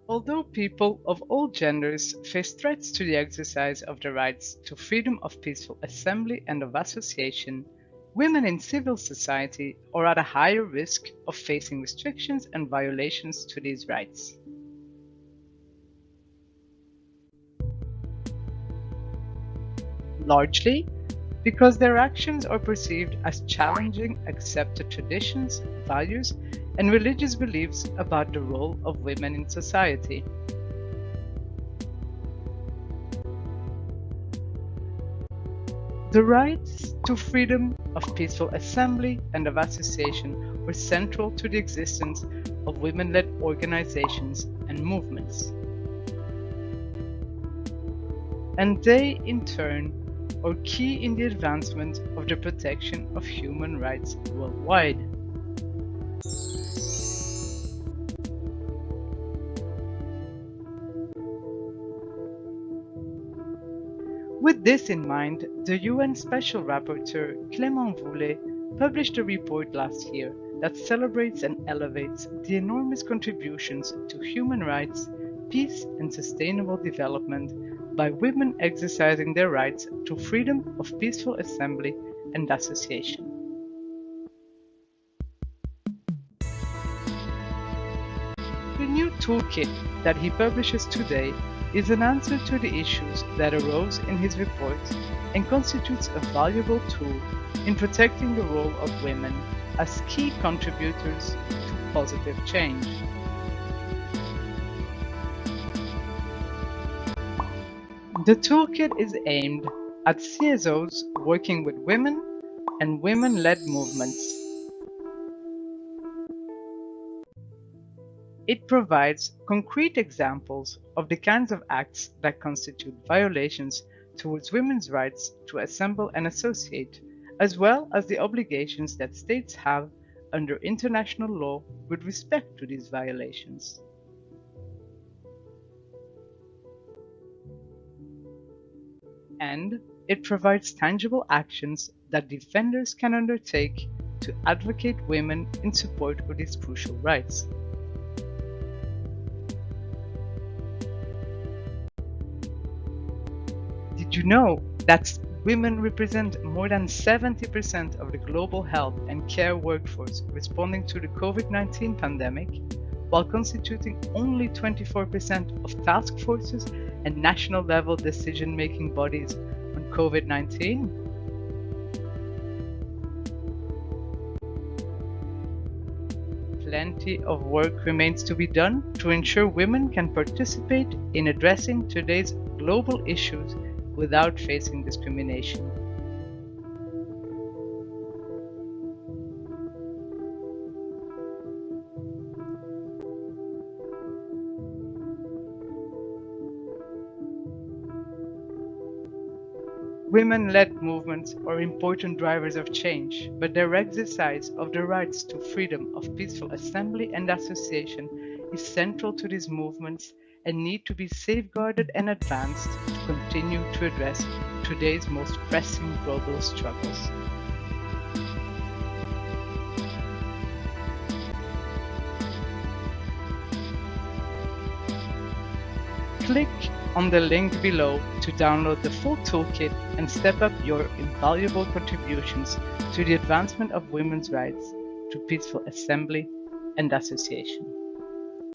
Although people of all genders face threats to the exercise of the rights to freedom of peaceful assembly and of association, women in civil society are at a higher risk of facing restrictions and violations to these rights. Largely because their actions are perceived as challenging accepted traditions, values, and religious beliefs about the role of women in society. The rights to freedom of peaceful assembly and of association were central to the existence of women-led organizations and movements. And they, in turn, are key in the advancement of the protection of human rights worldwide. With this in mind, the UN Special Rapporteur Clément N Voule published a report last year that celebrates and elevates the enormous contributions to human rights, peace, and sustainable development by women exercising their rights to freedom of peaceful assembly and association. The new toolkit that he publishes today is an answer to the issues that arose in his report and constitutes a valuable tool in protecting the role of women as key contributors to positive change. The toolkit is aimed at CSOs working with women and women-led movements. It provides concrete examples of the kinds of acts that constitute violations towards women's rights to assemble and associate, as well as the obligations that states have under international law with respect to these violations. And it provides tangible actions that defenders can undertake to advocate women in support of these crucial rights. Did you know that women represent more than 70% of the global health and care workforce responding to the COVID-19 pandemic, while constituting only 24% of task forces and national level decision-making bodies on COVID-19? Plenty of work remains to be done to ensure women can participate in addressing today's global issues without facing discrimination. Women-led movements are important drivers of change, but their exercise of the rights to freedom of peaceful assembly and association is central to these movements and need to be safeguarded and advanced to continue to address today's most pressing global struggles. Click on the link below to download the full toolkit and step up your invaluable contributions to the advancement of women's rights to peaceful assembly and association.